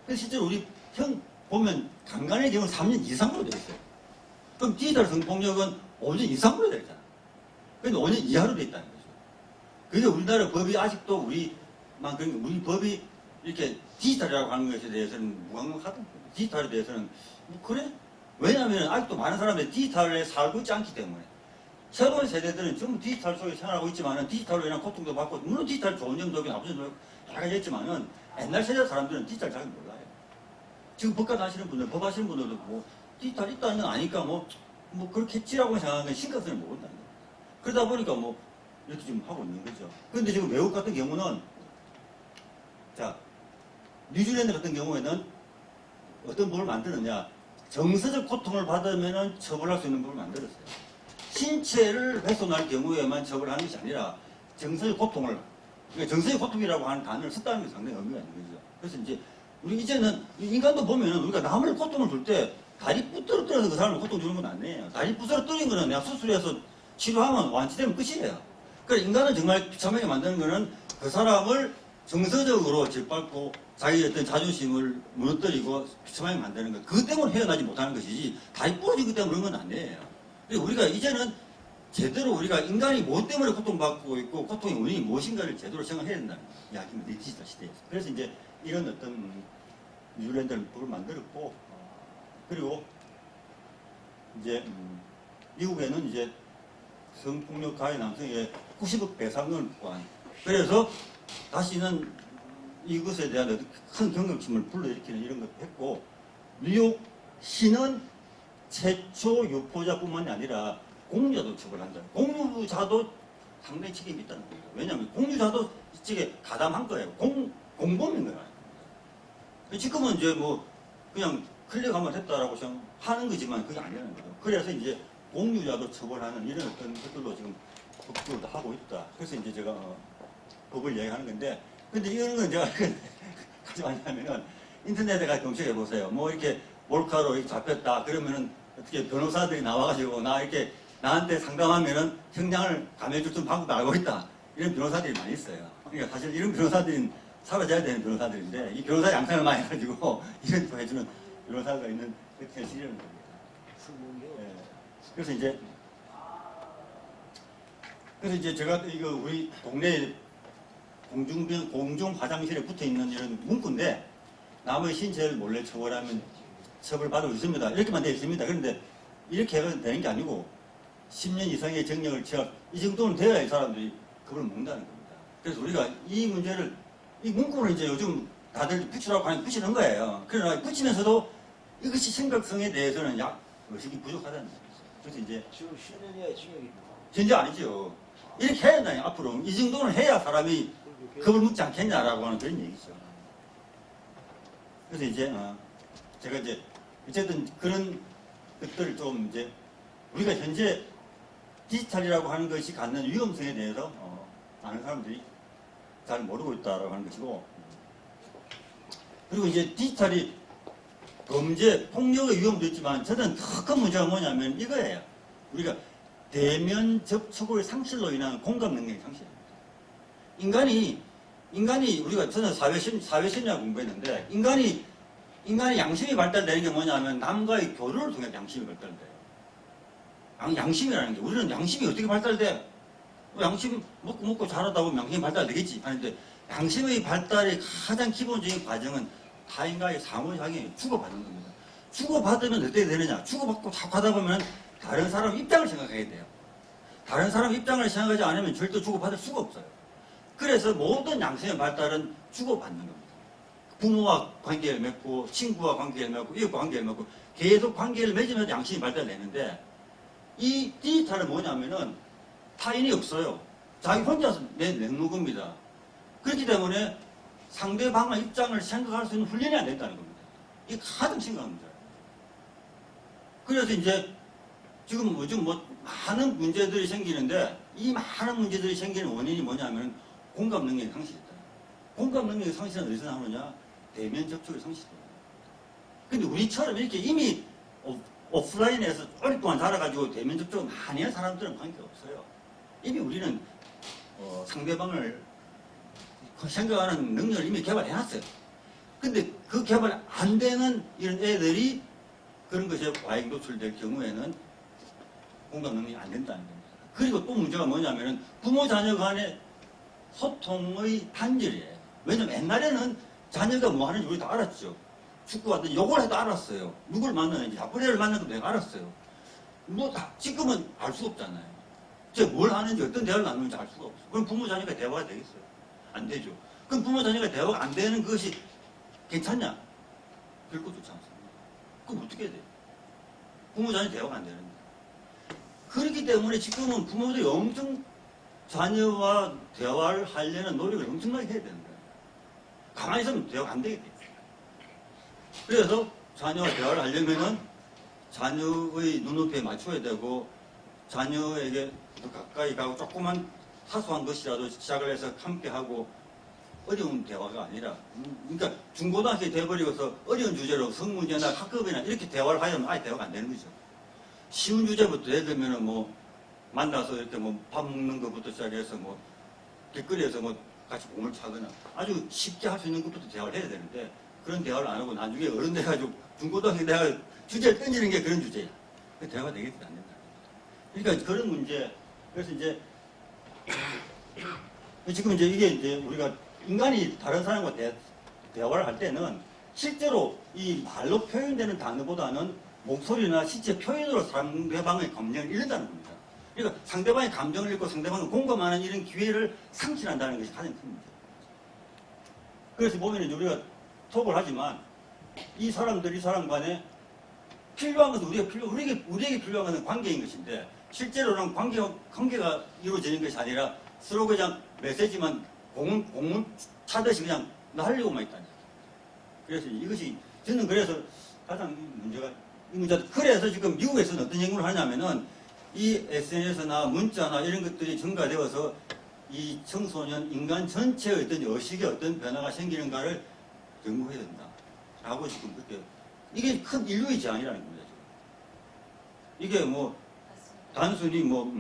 그래서 실제로 우리 형 보면 강간의 경우는 3년 이상으로 되어 있어요. 그럼 디지털 성폭력은 5년 이상으로 되어 있잖아. 근데 5년 이하로 되어 있다는 거죠. 그게 우리나라 법이 아직도 우리 법이 이렇게 디지털이라고 하는 것에 대해서는 무감각하다는 거예요. 디지털에 대해서는 뭐 그래? 왜냐하면 아직도 많은 사람들이 디지털에 살고 있지 않기 때문에 새로운 세대들은 전부 디지털 속에 생활하고 있지만은 디지털로 인한 고통도 받고 물론 디지털 좋은 점도 있고 나쁜 점도 여러 가지 있지만은 옛날 세대 사람들은 디지털 잘 몰라요. 지금 법관 하시는 분들, 법 하시는 분들도 뭐 디지털 있다는 건 아니까 뭐 그렇겠지라고 생각하는 건 심각성을 모른다는 거예요. 그러다 보니까 뭐 이렇게 지금 하고 있는 거죠. 그런데 지금 외국 같은 경우는 자 뉴질랜드 같은 경우에는 어떤 법을 만드느냐 정서적 고통을 받으면 처벌할 수 있는 법을 만들었어요. 신체를 훼손할 경우에만 처벌하는 것이 아니라 정서적 고통을 그러니까 정서적 고통이라고 하는 단어를 썼다는 게 상당히 의미가 있는 거죠. 그래서 이제 우리 이제는 인간도 보면은 우리가 남을 고통을 줄 때 다리 부스러뜨려서 그 사람을 고통 주는 건 아니에요. 다리 부스러뜨린 거는 내가 수술해서 치료하면 완치되면 끝이에요. 그러니까 인간을 정말 비참하게 만드는 거는 그 사람을 정서적으로 짓밟고 자기의 어떤 자존심을 무너뜨리고 비참하게 만드는 거. 그 때문에 헤어나지 못하는 것이지 다리 부러지기 때문에 그런 건 아니에요. 그리고 우리가 이제는 제대로 우리가 인간이 뭐 때문에 고통받고 있고 고통의 원인이 무엇인가를 제대로 생각해야 된다는 이야기입니다. 이 디지털 시대에서. 그래서 이제 이런 어떤 뉴질랜드를 만들었고 그리고 이제 미국에는 이제 성폭력 가해 남성의 90억 배상을 구한 그래서 다시는 이것에 대한 어떤 큰 경각심을 불러일으키는 이런 것도 했고 뉴욕시는 최초 유포자뿐만이 아니라 공유자도 처벌한다. 공유자도 상당히 책임이 있다는 거예요. 왜냐하면 공유자도 이쪽에 가담한 거예요. 공범인 거예요. 지금은 이제 뭐 그냥 클릭하면 됐다라고 생각하는 거지만 그게 아니라는 거죠. 그래서 이제 공유자도 처벌하는 이런 어떤 것들도 지금 법조도 하고 있다. 그래서 이제 제가 법을 이야기하는 건데 근데 이런 건 제가 가지 말냐면은 인터넷에 가서 검색해 보세요. 뭐 이렇게 몰카로 이렇게 잡혔다 그러면은 어떻게 변호사들이 나와가지고 나 이렇게 나한테 상담하면은 형량을 감해줄 수 있는 방법도 알고 있다. 이런 변호사들이 많이 있어요. 그러니까 사실 이런 변호사들은 사라져야 되는 변호사들인데 이 변호사 양상을 많이 해가지고 이런 거 해주는 변호사가 있는 그렇게 시리는 겁니다. 예. 그래서 이제 제가 이거 우리 동네 공중 화장실에 붙어 있는 이런 문구인데 남의 신체를 몰래 처벌하면 처벌받을 수 있습니다. 이렇게만 되어 있습니다. 그런데 이렇게 해서 되는 게 아니고 10년 이상의 정령을 취할 이 정도는 돼야 이 사람들이 그걸 먹는다는 겁니다. 그래서 우리가 이 문제를 이 문구를 이제 요즘 다들 붙이라고 하니 붙이는 거예요. 그러나 붙이면서도 이것이 심각성에 대해서는 의식이 부족하다는 거죠. 그래서 이제 지금 10년이야 징역입니다. 현재 아니죠. 이렇게 해야 된다. 앞으로 이 정도는 해야 사람이 겁을 먹지 않겠냐라고 하는 그런 얘기죠. 그래서 이제 제가 이제 어쨌든 그런 것들을 좀 이제 우리가 현재 디지털이라고 하는 것이 갖는 위험성에 대해서 많은 사람들이 잘 모르고 있다라고 하는 것이고 그리고 이제 디지털이 범죄, 폭력의 위험도 있지만 저는 더 큰 문제가 뭐냐면 이거예요. 우리가 대면 접촉의 상실로 인한 공감 능력의 상실입니다. 인간이 우리가 저는 사회심리학 공부했는데 인간이 양심이 발달되는 게 뭐냐면 남과의 교류를 통해 양심이 발달돼요. 양심이라는 게 우리는 양심이 어떻게 발달돼? 양심 먹고 자라다 보면 양심이 발달되겠지. 하는데 양심의 발달의 가장 기본적인 과정은 타인과의 상호작용이 주고받는 겁니다. 주고받으면 어떻게 되느냐? 주고받고 자꾸 하다 보면 다른 사람 입장을 생각해야 돼요. 다른 사람 입장을 생각하지 않으면 절대 주고받을 수가 없어요. 그래서 모든 양심의 발달은 주고받는 겁니다. 부모와 관계를 맺고 친구와 관계를 맺고 이웃과 관계를 맺고 계속 관계를 맺으면서 양심이 발달되는데 이 디지털은 뭐냐면은 타인이 없어요. 자기 혼자서 내놓는 겁니다. 그렇기 때문에 상대방의 입장을 생각할 수 있는 훈련이 안 된다는 겁니다. 이게 가장 심각한 문제예요. 그래서 이제 지금 요즘 많은 문제들이 생기는데 이 많은 문제들이 생기는 원인이 뭐냐면 공감 능력의 상실이다. 공감 능력의 상실은 어디서 나오느냐? 대면 접촉의 상실입니다. 근데 우리처럼 이렇게 이미 오프라인에서 오랫동안 자라가지고 대면 접촉을 많이 한 사람들은 관계가 없어요. 이미 우리는 상대방을 생각하는 능력을 이미 개발해놨어요. 근데 그 개발 안 되는 이런 애들이 그런 것에 과잉 노출될 경우에는 공감 능력이 안 된다는 겁니다. 그리고 또 문제가 뭐냐면은 부모 자녀 간의 소통의 단절이에요. 왜냐면 옛날에는 자녀가 뭐 하는지 우리 다 알았죠. 축구 하든 요걸 해도 알았어요. 누굴 만나는지 나쁜 애를 만나도 내가 알았어요. 지금은 알 수가 없잖아요. 뭘 하는지 어떤 대화를 나누는지 알 수가 없어요. 그럼 부모 자녀가 대화가 되겠어요? 안 되죠. 그럼 부모 자녀가 대화가 안 되는 것이 괜찮냐? 결코 좋지 않습니다. 그럼 어떻게 해야 돼요? 부모 자녀 대화가 안 되는데. 그렇기 때문에 지금은 부모들이 엄청 자녀와 대화를 하려는 노력을 엄청나게 해야 되는 거예요. 가만히 있으면 대화가 안 되게 돼요. 그래서 자녀와 대화를 하려면은 자녀의 눈높이에 맞춰야 되고 자녀에게 더 가까이 가고 조그만 사소한 것이라도 시작을 해서 함께 하고 어려운 대화가 아니라 그러니까 중고등학교 돼버리고서 어려운 주제로 성문제나 학급이나 이렇게 대화를 하려면 아예 대화가 안 되는 거죠. 쉬운 주제부터 예를 들면은 뭐 만나서 이렇게 뭐 밥 먹는 것부터 시작해서 뭐 길거리에서 뭐 같이 공을 차거나 아주 쉽게 할 수 있는 것부터 대화를 해야 되는데 그런 대화를 안 하고 나중에 어른 돼가지고 중고등학교 내가 주제를 던지는 게 그런 주제야. 그 대화가 되겠지 안 된다. 그러니까 그런 문제. 그래서 이제 지금 이제 이게 이제 우리가 인간이 다른 사람과 대화를 할 때는 실제로 이 말로 표현되는 단어보다는 목소리나 실제 표현으로 상대방의 감정을 읽는다는 겁니다. 그러니까 상대방의 감정을 읽고 상대방을 공감하는 이런 기회를 상실한다는 것이 가장 큰 문제예요. 그래서 보면 이제 우리가 톡을 하지만 이 사람 간에 필요한 것은 우리에게 필요한 것은 관계인 것인데 실제로는 관계가 이루어지는 것이 아니라 서로 그냥 메시지만 공을 차듯이 그냥 날리고만 있다니. 그래서 이것이 저는 그래서 가장 이 문제가 그래서 지금 미국에서는 어떤 연구를 하냐면은 이 SNS나 문자나 이런 것들이 증가되어서 이 청소년 인간 전체의 어떤 의식에 어떤 변화가 생기는가를 연구해야 된다. 라고 지금 그렇게 이게 큰 인류의 제안이라는 겁니다. 지금. 이게 뭐 단순히 뭐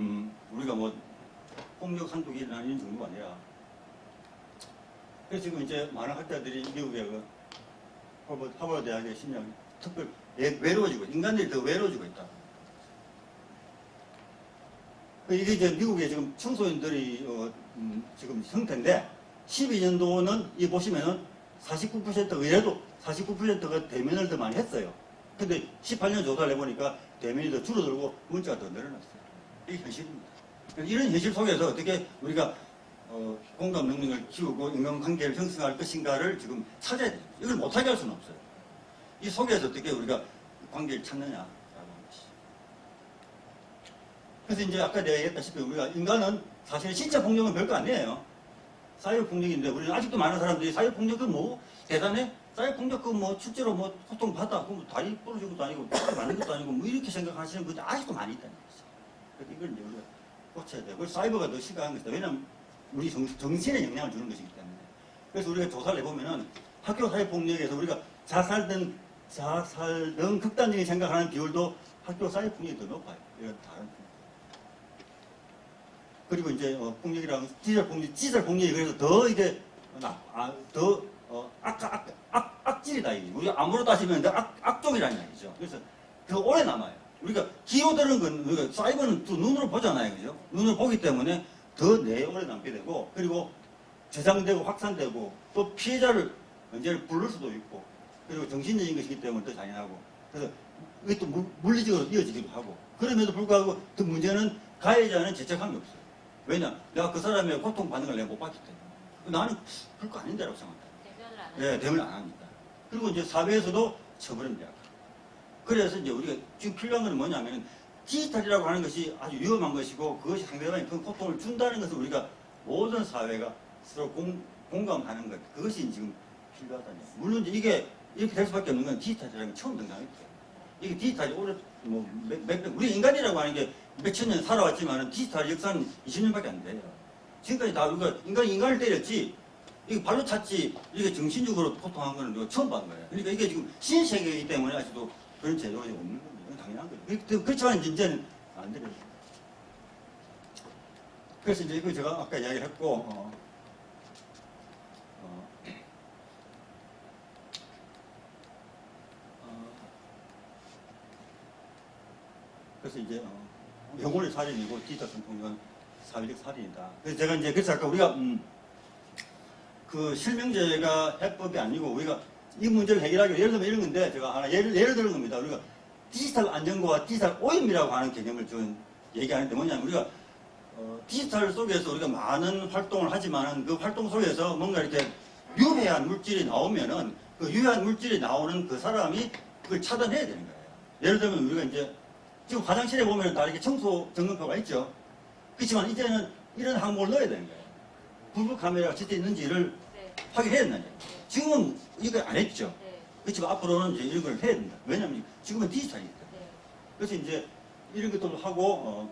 우리가 뭐 폭력 한두 개나 이런 정도가 아니라 그래서 지금 이제 많은 학자들이 미국의 그 하버드 대학의 심리학 특별 외로워지고 인간들이 더 외로워지고 있다. 이게 이제 미국의 지금 청소년들이 지금 형태인데 12년도는 이 보시면은 49%가 의외로 49%가 대면을 더 많이 했어요. 근데 18년 조사를 해보니까 대면이 더 줄어들고 문자가 더 늘어났어요. 이게 현실입니다. 이런 현실 속에서 어떻게 우리가 공감 능력을 키우고 인간관계를 형성할 것인가를 지금 찾아야 돼요. 이걸 못하게 할 수는 없어요. 이 속에서 어떻게 우리가 관계를 찾느냐라고 하는 것이. 그래서 이제 아까 내가 얘기했다시피 우리가 인간은 사실 신체 폭력은 별거 아니에요. 사회 폭력인데 우리는 아직도 많은 사람들이 사회 폭력은 뭐 대단해? 사회 폭력 그 뭐 실제로 뭐 고통 받아? 그럼 다리 부러진 것도 아니고 다리 맞는 것도 아니고 뭐 이렇게 생각하시는 분들이 아직도 많이 있다는 거죠. 그래서 이걸 이제 우리가 고쳐야 돼요. 그래서 사이버가 더 심각한 것이다. 왜냐하면 우리 정신에 영향을 주는 것이기 때문에. 그래서 우리가 조사를 해보면은 학교 사회 폭력에서 우리가 자살 등 극단적인 생각하는 비율도 학교 사회 폭력이 더 높아요. 이런 다른. 그리고 이제 폭력이랑 디지털 폭력이 그래서 더 이제 악질이다. 우리가 암으로 따지면 악종이라는 얘기죠. 그래서 더 오래 남아요. 우리가 기어드는 건 우리가 사이버는 또 눈으로 보잖아요, 그죠? 눈으로 보기 때문에 더 오래 남게 되고 그리고 저장되고 확산되고 또 피해자를 언제를 부를 수도 있고 그리고 정신적인 것이기 때문에 더 잔인하고 그래서 이게 또 물리적으로 이어지기도 하고 그럼에도 불구하고 그 문제는 가해자는 죄책감이 없어요. 왜냐? 내가 그 사람의 고통받는 걸 내가 못 봤기 때문에 나는 별거 아닌데라고 생각합니다. 대변을 안 네, 대응을 안 합니다. 그리고 이제 사회에서도 처벌입니다. 그래서 이제 우리가 지금 필요한 건 뭐냐면 디지털이라고 하는 것이 아주 위험한 것이고 그것이 상대방에 큰 고통을 준다는 것을 우리가 모든 사회가 서로 공감하는 것 그것이 지금 필요하다는 거예요. 물론 이제 이게 이렇게 될 수밖에 없는 건 디지털이라는 게 처음 등장했어요. 이게 디지털이 오래 우리 인간이라고 하는 게 몇천 년 살아왔지만 디지털 역사는 20년밖에 안 돼요. 지금까지 다 우리가 인간을 때렸지 이게 발로 찼지 이게 정신적으로 고통한 거는 우리가 처음 봤는 거예요. 그러니까 이게 지금 신세계이기 때문에 아직도 그런 제도가 없는 겁니다. 이건 당연한 거예요. 그렇지만 이제는 안 되거든요. 그래서 이제 이거 제가 아까 이야기를 했고 그래서 이제 영혼의 살인이고 디지털 성폭력은 사회적 살인이다. 그래서 제가 이제 그래서 아까 우리가 그 실명제가 해법이 아니고 우리가 이 문제를 해결하기 위해 예를 들면 이런 건데 제가 하나 예를 드는 겁니다. 우리가 디지털 안전과 디지털 오염이라고 하는 개념을 좀 얘기하는데 뭐냐면 우리가 디지털 속에서 우리가 많은 활동을 하지만은 그 활동 속에서 뭔가 이렇게 유해한 물질이 나오면은 그 유해한 물질이 나오는 그 사람이 그걸 차단해야 되는 거예요. 예를 들면 우리가 이제 지금 화장실에 보면 다 이렇게 청소 점검표가 있죠. 그렇지만 이제는 이런 항목을 넣어야 되는 거예요. 불법 카메라가 실제 있는지를 확인해야 된다는 거예요. 지금은 이거 안 했죠. 그렇지만 앞으로는 이제 이런 걸 해야 된다. 왜냐하면 지금은 디지털이기 때문에. 그래서 이제 이런 것들도 하고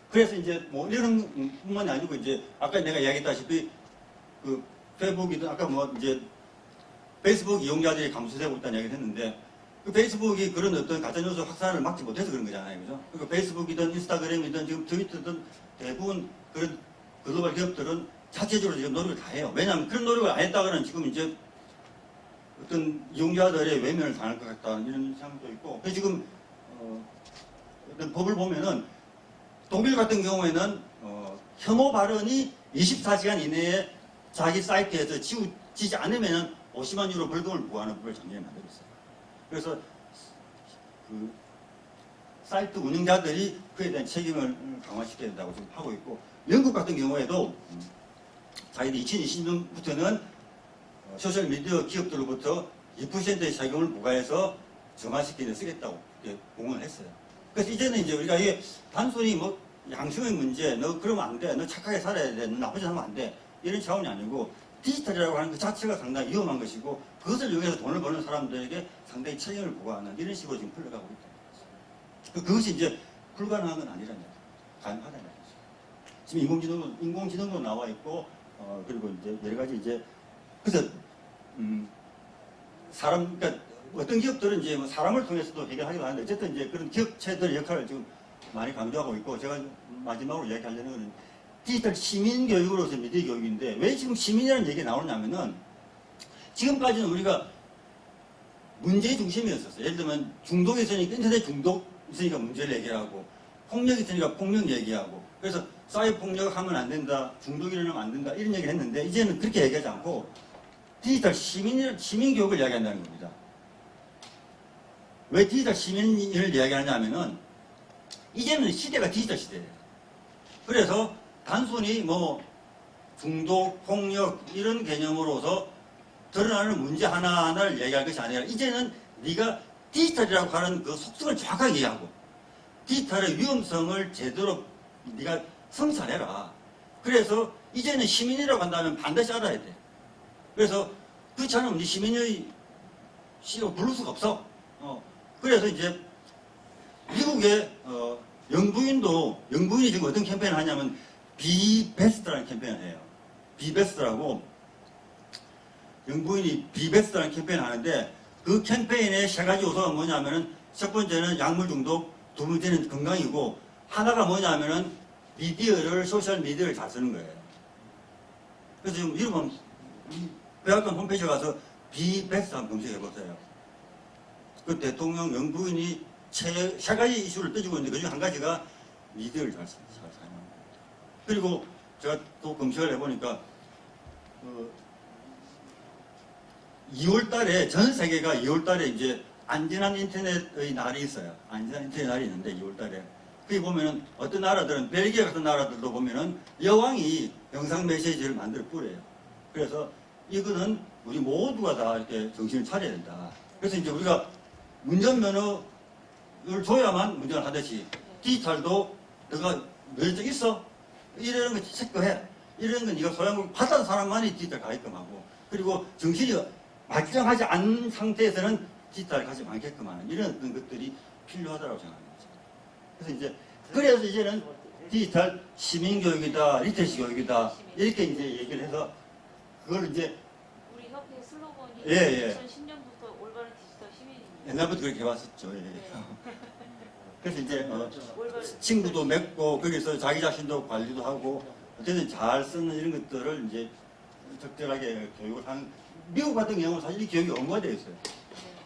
그래서 이제 뭐 이런 뿐만이 아니고 이제 아까 내가 이야기했다시피 그 페이스북이든 아까 뭐 이제 페이스북 이용자들이 감소되고 있다는 얘기를 했는데 그 페이스북이 그런 어떤 가짜뉴스 확산을 막지 못해서 그런 거잖아요. 그죠? 그러니까 페이스북이든 인스타그램이든 지금 트위터든 대부분 그런 글로벌 기업들은 자체적으로 지금 노력을 다 해요. 왜냐하면 그런 노력을 안 했다가는 지금 이제 어떤 이용자들의 외면을 당할 것 같다는 이런 생각도 있고 그래서 지금 어떤 법을 보면은 독일 같은 경우에는 혐오 발언이 24시간 이내에 자기 사이트에서 지우지지 않으면 50만 유로 벌금을 부과하는 법을 작년에 만들었어요. 그래서 그 사이트 운영자들이 그에 대한 책임을 강화시켜야 된다고 지금 하고 있고 영국 같은 경우에도 자기들이 2020년부터는 소셜미디어 기업들로부터 2%의 세금을 부과해서 정화시키는 데 쓰겠다고 공언을 했어요. 그래서 이제는 이제 우리가 이게 단순히 뭐 양심의 문제, 너 그러면 안 돼, 너 착하게 살아야 돼, 너 나쁜 짓 하면 안 돼 이런 차원이 아니고 디지털이라고 하는 그 자체가 상당히 위험한 것이고 그것을 이용해서 돈을 버는 사람들에게 상당히 책임을 부과하는 이런 식으로 지금 풀려가고 있다. 그것이 이제 불가능한 건 아니라는 얘기죠. 가능하다는 얘기죠. 지금 인공지능도 나와 있고 그리고 이제 여러 가지 이제 그래서 그러니까 어떤 기업들은 이제 뭐 사람을 통해서도 해결하기도 하는데 어쨌든 이제 그런 기업체들의 역할을 지금 많이 강조하고 있고 제가 마지막으로 이야기하려는 건 디지털 시민 교육으로서 미디어 교육인데 왜 지금 시민이라는 얘기가 나오냐면은 지금까지는 우리가 문제의 중심이었었어요. 예를 들면 중독이 있으니까 인터넷 중독 있으니까 문제를 얘기하고 폭력이 있으니까 폭력 얘기하고 그래서 사이버 폭력하면 안 된다, 중독이 일어나면 안 된다 이런 얘기를 했는데 이제는 그렇게 얘기하지 않고 디지털 시민 교육을 이야기한다는 겁니다. 왜 디지털 시민을 이야기하냐 하면은 이제는 시대가 디지털 시대예요. 그래서 단순히 뭐 중독, 폭력 이런 개념으로서 드러나는 문제 하나하나를 얘기할 것이 아니라 이제는 네가 디지털이라고 하는 그 속성을 정확하게 이해하고 디지털의 위험성을 제대로 네가 성찰해라. 그래서 이제는 시민이라고 한다면 반드시 알아야 돼. 그래서 그렇지 않으면 네 시민의 시로 부를 수가 없어. 그래서 이제 미국의 영부인이 지금 어떤 캠페인을 하냐면 비베스트라는 캠페인을 해요. 비베스트라고 영부인이 비베스트라는 캠페인을 하는데 그 캠페인의 세 가지 요소가 뭐냐면은 첫 번째는 약물 중독, 두 번째는 건강이고 하나가 뭐냐면은 소셜 미디어를 잘 쓰는 거예요. 그래서 지금 이름은 백악관 홈페이지에 가서 비베스트 한번 검색해보세요. 그 대통령 영부인이 세 가지 이슈를 떠주고 있는데 그중 한 가지가 미디어를 잘 사용합니다. 그리고 제가 또 검색을 해보니까 2월 달에 전 세계가 2월 달에 이제 안전한 인터넷의 날이 있어요. 안전한 인터넷 날이 있는데 2월 달에 거기 보면은 어떤 나라들은 벨기에 같은 나라들도 보면은 여왕이 영상 메시지를 만들어 뿌려요. 그래서 이거는 우리 모두가 다 이렇게 정신을 차려야 된다. 그래서 이제 우리가 운전면허를 줘야만 운전을 하듯이 디지털도 너가 면허증 있어? 이런 거 체크해. 이런 건 네가 소양을 받은 사람만이 디지털 가입금하고 그리고 정신이 말짱하지 않은 상태에서는 디지털 가입 않게끔 하는 이런 어떤 것들이 필요하다고 생각합니다. 그래서 이제는 디지털 시민교육이다, 리터시 교육이다 이렇게 이제 얘기를 해서 그걸 이제 우리 협회 슬로건이 예. 2010년부터 올바른 디지털 시민입니다. 옛날부터 그렇게 해왔었죠. 예. 네. 그래서 이제 올바른 친구도 맺고 거기서 자기 자신도 관리도 하고 어쨌든 잘 쓰는 이런 것들을 이제 적절하게 교육을 하는 미국 같은 경우는 사실 이 교육이 업무화되어 있어요.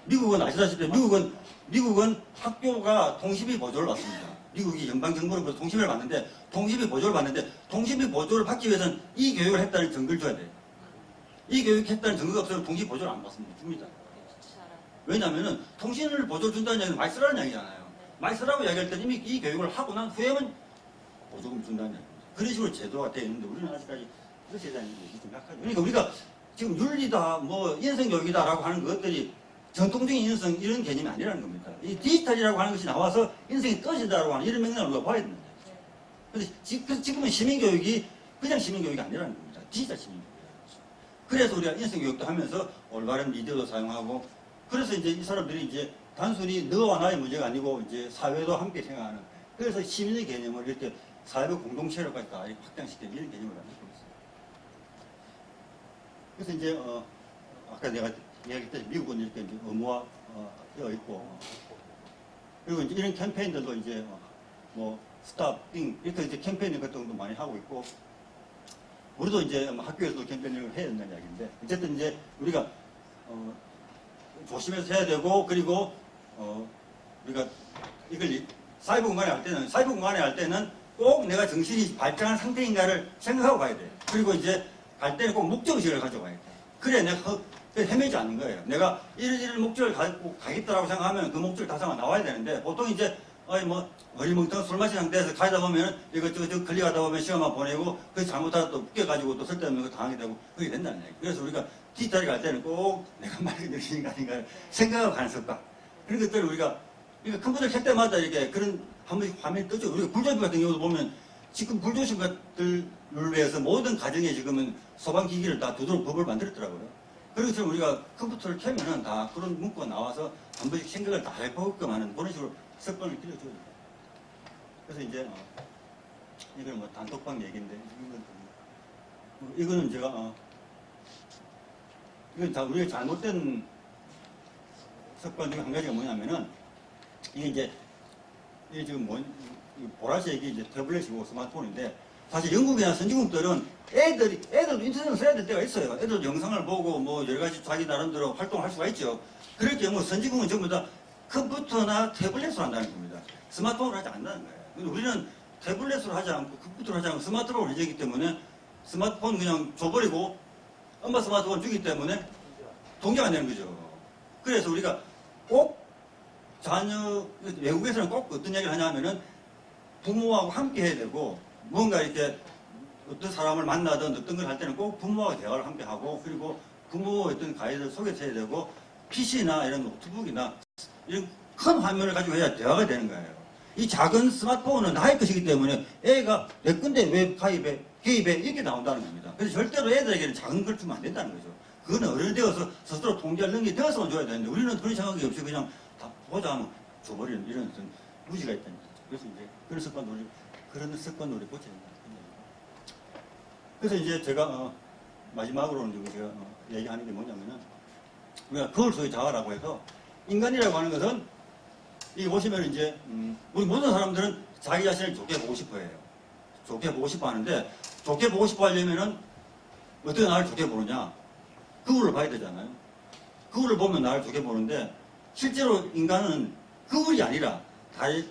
미국은 아시다시피 미국은 학교가 통신비 보조를 받습니다. 미국이 연방정부로부터 통신비를 받는데 통신비 보조를 받기 위해서는 이 교육을 했다는 증거를 줘야 돼요. 이 교육했다는 증거가 없으면 통신 보조를 안 받습니다. 줍니다. 왜냐하면 통신을 보조를 준다는 얘기는 많이 쓰라는 얘기잖아요. 많이 쓰라고 이야기할 때 이미 이 교육을 하고 난 후에는 보조금 준다는 얘기입니다. 그런 식으로 제도가 되어 있는데 우리는 아직까지 그것에 대한 얘기 좀 약하죠. 그러니까 우리가 지금 윤리다, 뭐 인성교육이다라고 하는 것들이 전통적인 인성 이런 개념이 아니라는 겁니다. 이 디지털이라고 하는 것이 나와서 인성이 떠진다라고 하는 이런 맥락을 우리가 봐야 됩니다. 그래서 지금은 시민교육이 그냥 시민교육이 아니라는 겁니다. 디지털 시민교육. 그래서 우리가 인성교육도 하면서 올바른 미디어도 사용하고 그래서 이제 이 사람들이 이제 단순히 너와 나의 문제가 아니고 이제 사회도 함께 생각하는 그래서 시민의 개념을 이렇게 사회 공동체로까지 다 확장시키는 이런 개념을 만들고 있습니다. 그래서 이제 아까 내가 이야기했듯이 미국은 이렇게 이제 의무화 되어 있고 그리고 이제 이런 캠페인들도 이제 뭐 스탑, 이렇게 이제 캠페인 같은 것도 많이 하고 있고 우리도 이제 학교에서도 캠페인을 해야 된다는 이야기인데 어쨌든 이제 우리가 조심해서 해야 되고 그리고 우리가 이걸 사이버 공간에 할 때는 꼭 내가 정신이 발전한 상태인가를 생각하고 가야 돼. 그리고 이제 갈 때는 꼭 목적의식을 가져가야 돼. 그래 내가 헤매지 않는 거예요. 내가 이런 목적을 가지고 가겠다라고 생각하면 그 목적을 달성하고 나와야 되는데 보통 이제 어리멍텅 술 마신 상태에서 가다 보면 이것저것 걸려가다 보면 시간만 보내고 그 잘못하다 또 웃겨가지고 또 쓸데없는 거 당하게 되고 그게 된다는 얘기. 그래서 우리가 디지털에 갈 때는 꼭 내가 말을 들으시는 거 아닌가 생각하고 가는 습관. 그런 것들을 우리가 컴퓨터 켤 때마다 이렇게 그런 한 번씩 화면이 뜨죠. 우리가 불조심 같은 경우도 보면 지금 불조심 같은 룰을 위해서 모든 가정에 지금은 소방기기를 다 두도록 법을 만들었더라고요. 그래서 우리가 컴퓨터를 켜면은 다 그런 문구가 나와서 한 번씩 생각을 다 해보게끔 하는 그런 식으로 습관을 길러줘야 됩니다. 그래서 이제 이건 뭐 단톡방 얘기인데 이거는 제가 이건 다 우리가 잘못된 습관 중에 한 가지가 뭐냐면은 이게 지금 보라색이 이제 태블릿이고 스마트폰인데 사실 영국이나 선진국들은 애들도 인터넷을 써야 될 때가 있어요. 애들 영상을 보고 뭐 여러 가지 자기 나름대로 활동을 할 수가 있죠. 그럴 경우 선진국은 전부 다 컴퓨터나 태블릿으로 한다는 겁니다. 스마트폰으로 하지 않는다는 거예요. 근데 우리는 태블릿으로 하지 않고 컴퓨터로 하지 않고 스마트폰으로 해주기 때문에 스마트폰 그냥 줘버리고 엄마 스마트폰 주기 때문에 동작 안 되는 거죠. 그래서 우리가 꼭 자녀, 외국에서는 꼭 어떤 이야기를 하냐면은 부모하고 함께 해야 되고 뭔가 이렇게 어떤 사람을 만나든 어떤 걸 할 때는 꼭 부모와 대화를 함께 하고 그리고 부모의 어떤 가이드를 소개해야 되고 PC나 이런 노트북이나 이런 큰 화면을 가지고 해야 대화가 되는 거예요. 이 작은 스마트폰은 나의 것이기 때문에 애가 내 건데 왜 개입해 이렇게 나온다는 겁니다. 그래서 절대로 애들에게는 작은 걸 주면 안 된다는 거죠. 그거는 어른이 되어서 스스로 통제할 능력이 되어서만 줘야 되는데 우리는 그런 생각이 없이 그냥 다 보자 하면 줘버리는 이런 어떤 무지가 있다는 거죠. 그래서 이제 그런 습관 우리 고쳐야 된다. 그래서 이제 제가 마지막으로는 제가 얘기하는 게 뭐냐면은 우리가 거울 속의 자아라고 해서 인간이라고 하는 것은 이 보시면 이제 우리 모든 사람들은 자기 자신을 좋게 보고 싶어 해요. 좋게 보고 싶어 하는데 좋게 보고 싶어 하려면은 어떻게 나를 좋게 보느냐? 거울을 봐야 되잖아요. 거울을 보면 나를 좋게 보는데 실제로 인간은 거울이 아니라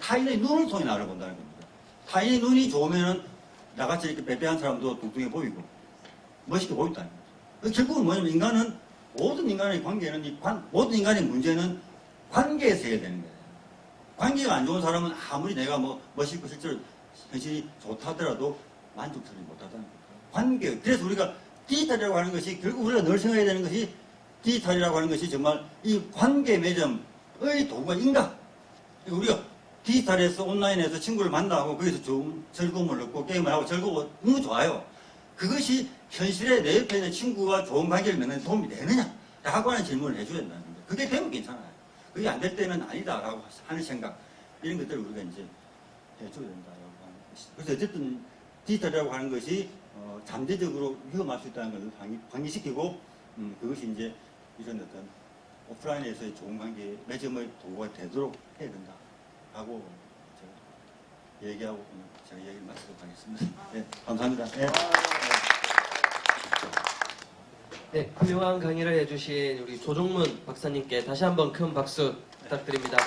타인의 눈을 통해 나를 본다는 겁니다. 타인의 눈이 좋으면은 나같이 이렇게 빼빼한 사람도 뚱뚱해 보이고 멋있게 보인다는 거죠. 결국은 뭐냐면 인간은 모든 인간의 관계는 모든 인간의 문제는 관계에서 해야 되는 거예요. 관계가 안 좋은 사람은 아무리 내가 뭐 멋있고 실제로 현실이 좋다더라도 만족스럽지 못하다는 거예요. 관계. 그래서 우리가 디지털이라고 하는 것이 결국 우리가 늘 생각해야 되는 것이 디지털이라고 하는 것이 정말 이 관계 매점의 도구가 인간. 우리가 디지털에서 온라인에서 친구를 만나고 거기서 좋은 즐거움을 얻고 게임을 하고 즐거워 너무 좋아요. 그것이 현실에 내 옆에 있는 친구와 좋은 관계를 맺는 데 도움이 되느냐? 라고 하는 질문을 해줘야 된다는 겁니다. 그게 되면 괜찮아요. 그게 안 될 때는 아니다라고 하는 생각 이런 것들을 우리가 이제 해줘야 된다라고 하는 것이죠. 그래서 어쨌든 디지털이라고 하는 것이 잠재적으로 위험할 수 있다는 걸 방기시키고 그것이 이제 이런 어떤 오프라인에서의 좋은 관계 매점의 도구가 되도록 해야 된다라고 제가 얘기하고 제가 얘기를 마치도록 하겠습니다. 네, 감사합니다. 네. 네, 훌륭한 강의를 해주신 우리 조종문 박사님께 다시 한번 큰 박수 부탁드립니다.